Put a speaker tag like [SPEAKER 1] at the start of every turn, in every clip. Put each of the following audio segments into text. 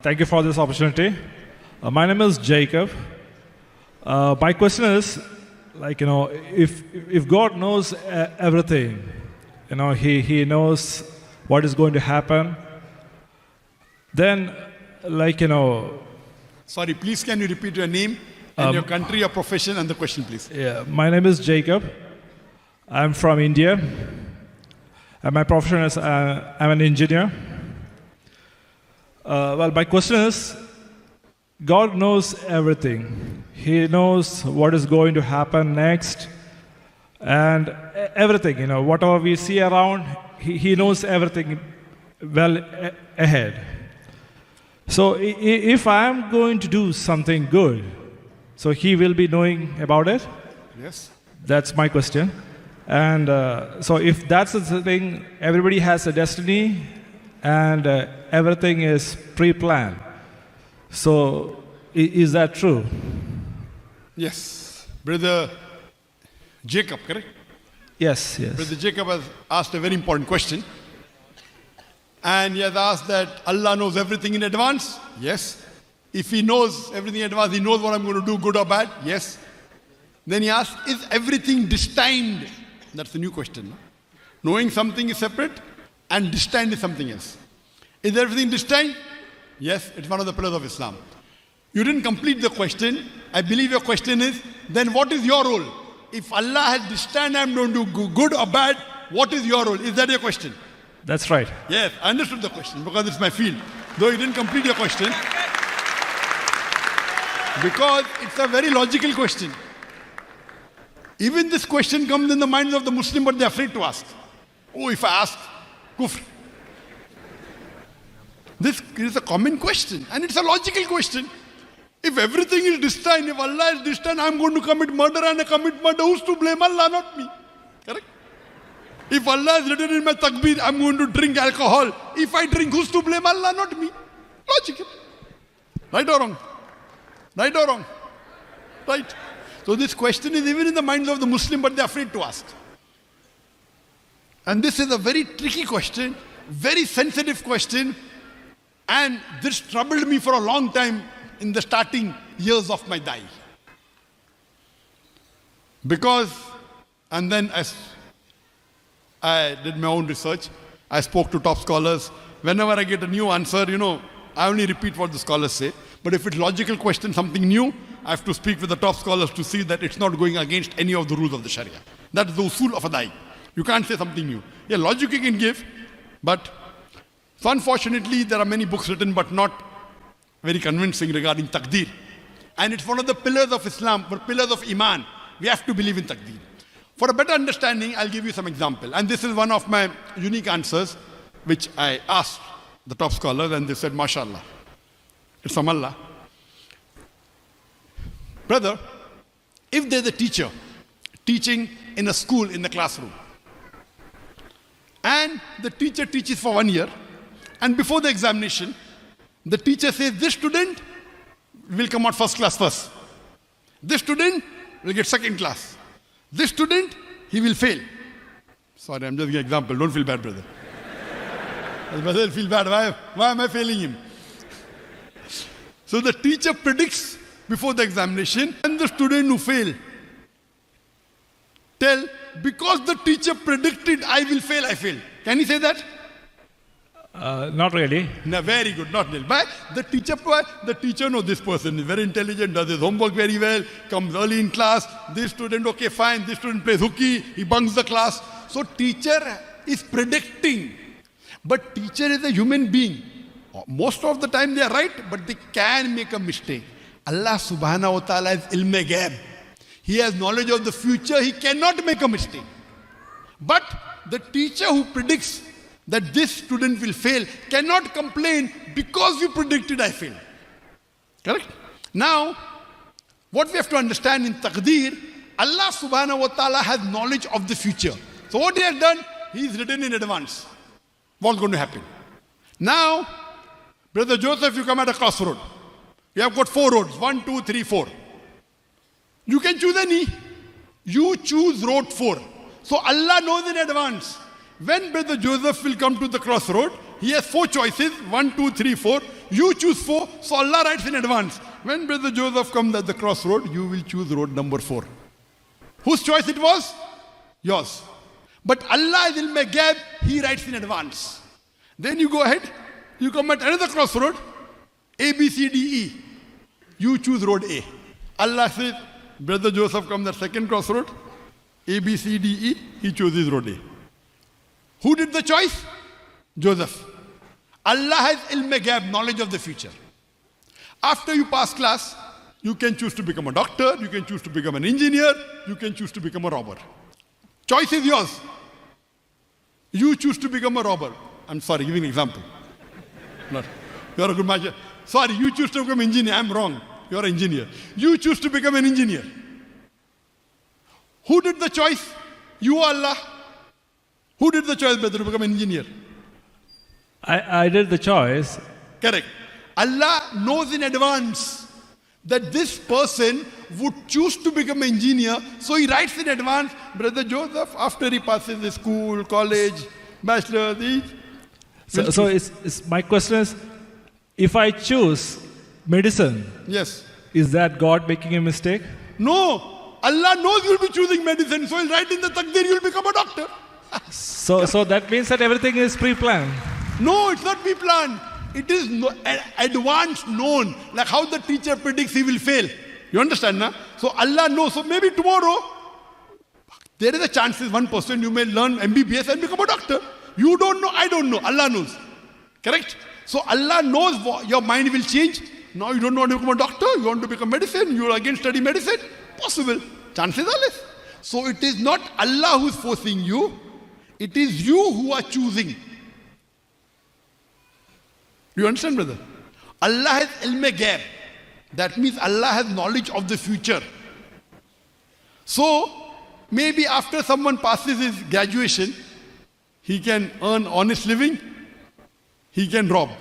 [SPEAKER 1] Thank you for this opportunity. My name is Jacob. My question is, if God knows everything, He knows what is going to happen, then,
[SPEAKER 2] Sorry, please can you repeat your name and your country, your profession and the question, please?
[SPEAKER 1] yeah, my name is Jacob. I'm from India. And my profession is, I'm an engineer. My question is, God knows everything. He knows what is going to happen next and everything, whatever we see around, He knows everything well ahead. So if I'm going to do something good, so He will be knowing about it?
[SPEAKER 2] Yes.
[SPEAKER 1] That's my question. And so if that's the thing, everybody has a destiny and everything is pre-planned. So is that true?
[SPEAKER 2] Yes. Brother Jacob, correct?
[SPEAKER 1] Yes.
[SPEAKER 2] Brother Jacob has asked a very important question. And he has asked that Allah knows everything in advance. Yes. If He knows everything in advance, He knows what I'm going to do, good or bad. Yes. Then he asked, is everything destined? That's the new question. No? Knowing something is separate and destined is something else. Is everything destined? Yes, it's one of the pillars of Islam. You didn't complete the question. I believe your question is, then what is your role? If Allah has destined I'm going to do good or bad, what is your role? Is that your question?
[SPEAKER 1] That's right.
[SPEAKER 2] Yes, I understood the question because it's my field. Though you didn't complete your question. Because it's a very logical question. Even this question comes in the minds of the Muslim, but they're afraid to ask. Oh, if I ask, kufr. This is a common question and it's a logical question. If everything is destined, if Allah is destined, I'm going to commit murder and I commit murder, who's to blame? Allah, not me. Correct? If Allah is written in my takbir, I'm going to drink alcohol. If I drink, who's to blame? Allah, not me. Logical. Right or wrong? Right or wrong? Right. So this question is even in the minds of the Muslim, but they're afraid to ask. And this is a very tricky question, very sensitive question. And this troubled me for a long time in the starting years of my dai. Because, and then as I did my own research, I spoke to top scholars. Whenever I get a new answer, I only repeat what the scholars say. But if it's logical question, something new, I have to speak with the top scholars to see that it's not going against any of the rules of the Sharia. That is the usul of a dai. You can't say something new. Yeah, logic you can give, but so unfortunately there are many books written but not very convincing regarding taqdeer. And it's one of the pillars of Islam, or pillars of Iman. We have to believe in taqdeer. For a better understanding, I'll give you some example. And this is one of my unique answers, which I asked the top scholars and they said, MashaAllah. It's from Allah. Brother, if there's a teacher teaching in a school, in the classroom, and the teacher teaches for 1 year, and before the examination, the teacher says, this student will come out first class first. This student will get second class. This student, he will fail. Sorry, I'm just giving an example. Don't feel bad, brother. Brother will feel bad. Why am I failing him? So the teacher predicts before the examination, and the student who fail, tell, because the teacher predicted I will fail, I fail. Can he say that?
[SPEAKER 1] Not really.
[SPEAKER 2] No, very good, not really. But the teacher knows this person is very intelligent, does his homework very well, comes early in class. This student, okay, fine. This student plays hooky, he bunks the class. So teacher is predicting. But teacher is a human being. Most of the time they are right, but they can make a mistake. Allah subhanahu wa ta'ala is ilm ghaib. He has knowledge of the future. He cannot make a mistake. But the teacher who predicts that this student will fail cannot complain because you predicted I failed. Correct? Now, what we have to understand in taqdeer, Allah subhanahu wa ta'ala has knowledge of the future. So what He has done, He is written in advance what's going to happen. Now, Brother Joseph, you come at a crossroad. You have got 4 roads, 1, 2, 3, 4. You can choose any. You choose road 4. So Allah knows in advance. When Brother Joseph will come to the crossroad, he has 4 choices, 1, 2, 3, 4. You choose 4. So Allah writes in advance. When Brother Joseph comes at the crossroad, you will choose road number 4. Whose choice it was? Yours. But Allah is al-Magab, He writes in advance. Then you go ahead, you come at another crossroad, A, B, C, D, E. You choose road A. Allah says, Brother Joseph comes at second crossroad, A, B, C, D, E, he chooses road A. Who did the choice? Joseph. Allah has ilm-e-ghaib, knowledge of the future. After you pass class, you can choose to become a doctor, you can choose to become an engineer, you can choose to become a robber. Choice is yours. You choose to become a robber. I'm sorry, giving an example. Not, you're a good master. Sorry, you choose to become an engineer. I'm wrong. You're an engineer. You choose to become an engineer. Who did the choice? You or Allah? Who did the choice, brother, to become an engineer?
[SPEAKER 1] I did the choice.
[SPEAKER 2] Correct. Allah knows in advance that this person would choose to become an engineer, so He writes in advance, Brother Joseph, after he passes the school, college, bachelor,
[SPEAKER 1] So my question is, if I choose medicine,
[SPEAKER 2] yes,
[SPEAKER 1] is that God making a mistake?
[SPEAKER 2] No. Allah knows you'll be choosing medicine, so He'll write in the taqdeer you'll become a doctor.
[SPEAKER 1] So that means that everything is pre-planned.
[SPEAKER 2] No, it's not pre-planned. It is advanced known, like how the teacher predicts he will fail. You understand, na? So Allah knows. So maybe tomorrow, there is a chance 1% you may learn MBBS and become a doctor. You don't know, I don't know. Allah knows. Correct? So Allah knows your mind will change. Now you don't want to become a doctor, you want to become medicine, you again study medicine. Possible. Chances are less. So it is not Allah who is forcing you. It is you who are choosing. Do you understand, brother? Allah has ilm-e-ghaib. That means Allah has knowledge of the future. So, maybe after someone passes his graduation, he can earn honest living, he can rob,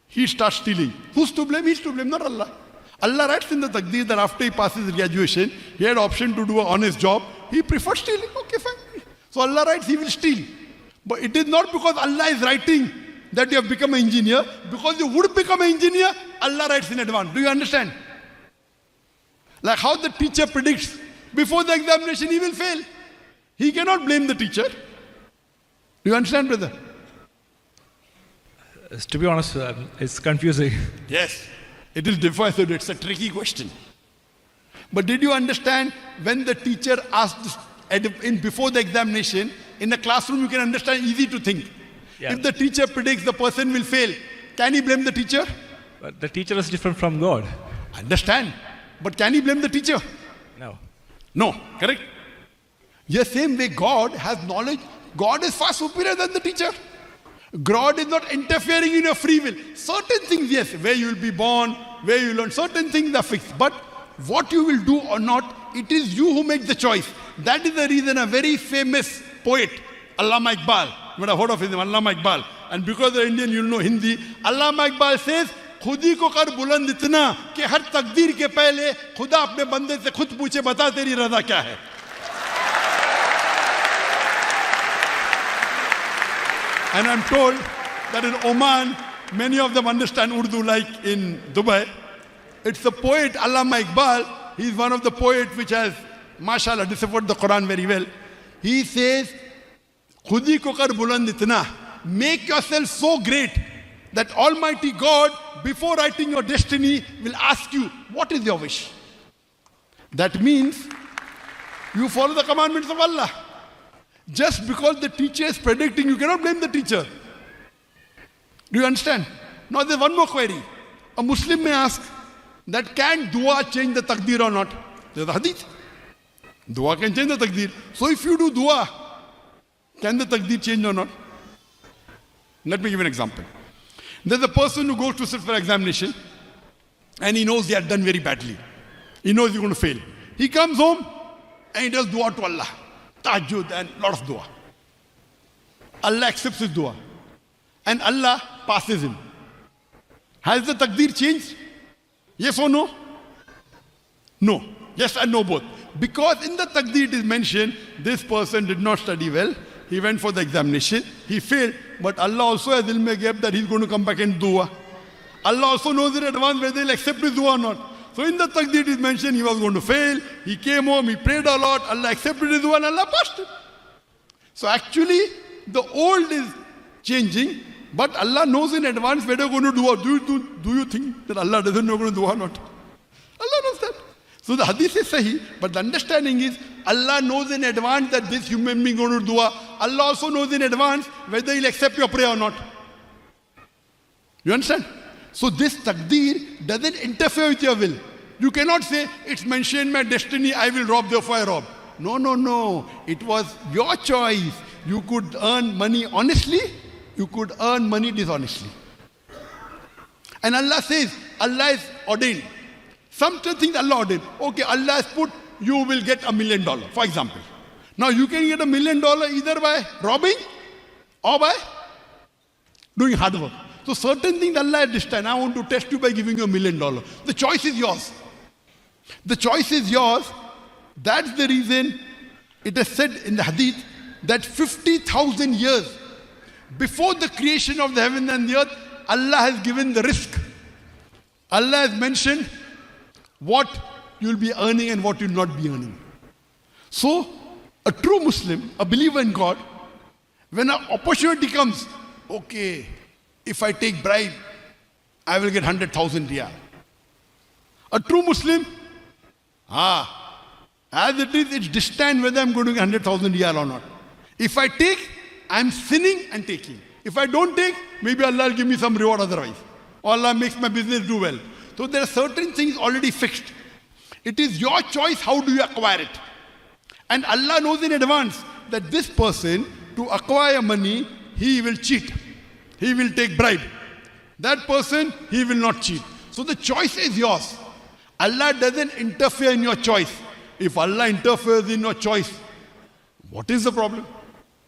[SPEAKER 2] he starts stealing. Who's to blame? He's to blame, not Allah. Allah writes in the taqdeer that after he passes his graduation, he had option to do an honest job, he preferred stealing. Okay, fine. So Allah writes he will steal. But it is not because Allah is writing that you have become an engineer. Because you would become an engineer, Allah writes in advance. Do you understand? Like how the teacher predicts, before the examination he will fail. He cannot blame the teacher. Do you understand, brother?
[SPEAKER 1] To be honest, it's confusing.
[SPEAKER 2] Yes, it is difficult. It's a tricky question. But did you understand when the teacher asked before the examination, in the classroom you can understand, easy to think.
[SPEAKER 1] Yeah.
[SPEAKER 2] If the teacher predicts the person will fail, can he blame the teacher?
[SPEAKER 1] But the teacher is different from God.
[SPEAKER 2] Understand. But can he blame the teacher?
[SPEAKER 1] No.
[SPEAKER 2] No, correct? Yes, same way God has knowledge. God is far superior than the teacher. God is not interfering in your free will. Certain things, yes, where you will be born, where you learn, certain things are fixed. But what you will do or not, it is you who make the choice. That is the reason a very famous poet, Allama Iqbal, you would have heard of him, Allama Iqbal. And because they're Indian, you'll know Hindi. Allama Iqbal says, खुदी को कर बुलंद इतना कि हर तकदीर के पहले खुदा अपने बंदे से खुद पूछे बता तेरी रजा क्या है. And I'm told that in Oman, many of them understand Urdu like in Dubai. It's the poet Allama Iqbal. He's one of the poets which has, mashallah, deciphered the Quran very well. He says, khudi ko kar buland itna, make yourself so great that Almighty God, before writing your destiny, will ask you, what is your wish? That means you follow the commandments of Allah. Just because the teacher is predicting, you cannot blame the teacher. Do you understand? Now there's one more query. A Muslim may ask that can dua change the taqdeer or not? There's a hadith. Dua can change the taqdeer. So if you do dua, can the taqdeer change or not? Let me give an example. There's a person who goes to sit for examination and he knows he had done very badly. He knows he's going to fail. He comes home and he does dua to Allah. Tahajjud and lot of dua. Allah accepts his dua. And Allah passes him. Has the taqdeer changed? Yes or no? No. Yes and no both. Because in the taqdeer it is mentioned, this person did not study well. He went for the examination. He failed. But Allah also has ilm-e-ghaib that he's going to come back and dua. Allah also knows in advance whether he'll accept his dua or not. So in the taqdeer it is mentioned he was going to fail. He came home, he prayed a lot, Allah accepted his dua and Allah passed him. So actually, the old is changing, but Allah knows in advance whether you're going to do you think that Allah doesn't know you're going to do or not? Allah knows that. So the hadith is sahih, but the understanding is Allah knows in advance that this human being is going to do dua. Allah also knows in advance whether he'll accept your prayer or not. You understand? So this taqdeer doesn't interfere with your will. You cannot say, it's mentioned in my destiny, I will rob, therefore I rob. No. It was your choice. You could earn money honestly, you could earn money dishonestly. And Allah says, Allah is ordained. Some things Allah ordained. Okay, Allah has put, you will get $1 million, for example. Now you can get $1 million either by robbing or by doing hard work. So certain things Allah has destined. I want to test you by giving you $1 million. The choice is yours. The choice is yours. That's the reason it is said in the hadith that 50,000 years before the creation of the heaven and the earth, Allah has given the risk. Allah has mentioned what you will be earning and what you will not be earning. So, a true Muslim, a believer in God, when an opportunity comes, okay, if I take bribe, I will get 100,000 riyal. A true Muslim, as it is, it's distant whether I'm going to get 100,000 riyal or not. If I take, I'm sinning and taking. If I don't take, maybe Allah will give me some reward otherwise. Or Allah makes my business do well. So there are certain things already fixed. It is your choice how do you acquire it. And Allah knows in advance that this person, to acquire money, he will cheat. He will take bribe. That person, he will not cheat. So the choice is yours. Allah doesn't interfere in your choice. If Allah interferes in your choice, what is the problem?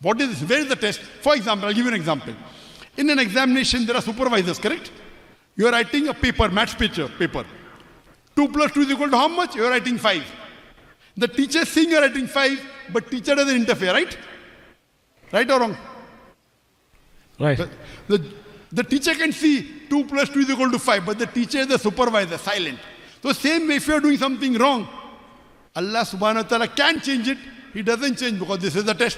[SPEAKER 2] Where is the test? For example, I'll give you an example. In an examination, there are supervisors, correct? You are writing a paper, maths paper. 2 plus 2 is equal to how much? You are writing 5. The teacher is seeing you are writing 5, but teacher doesn't interfere, right? Right or wrong?
[SPEAKER 1] Right.
[SPEAKER 2] The teacher can see 2 plus 2 is equal to 5, but the teacher is the supervisor, silent. So same way, if you are doing something wrong, Allah subhanahu wa ta'ala can change it. He doesn't change because this is the test.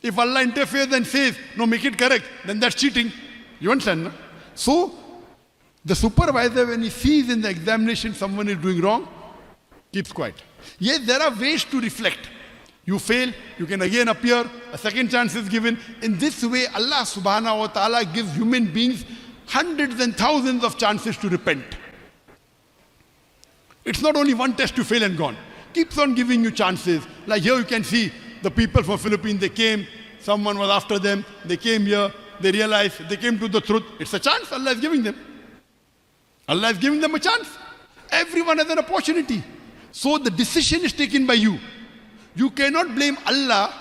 [SPEAKER 2] If Allah interferes and says, no, make it correct, then that's cheating. You understand? No? So, the supervisor, when he sees in the examination someone is doing wrong, keeps quiet. Yes, there are ways to reflect. You fail, you can again appear, a second chance is given. In this way, Allah subhanahu wa ta'ala gives human beings hundreds and thousands of chances to repent. It's not only one test you fail and gone. Keeps on giving you chances. Like here you can see the people from Philippines, they came, someone was after them, they came here, they realized, they came to the truth. It's a chance Allah is giving them. Allah is giving them a chance. Everyone has an opportunity. So the decision is taken by you. You cannot blame Allah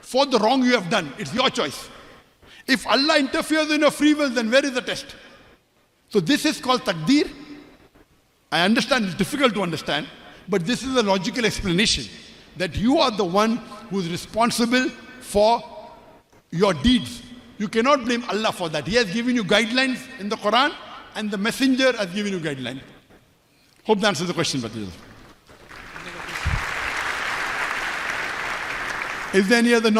[SPEAKER 2] for the wrong you have done. It's your choice. If Allah interferes in your free will, then where is the test? So this is called taqdeer. I understand it's difficult to understand, but this is a logical explanation that you are the one who is responsible for your deeds. You cannot blame Allah for that. He has given you guidelines in the Quran and the messenger has given you guidelines. Hope that answers the question, Bhatija. Is there any other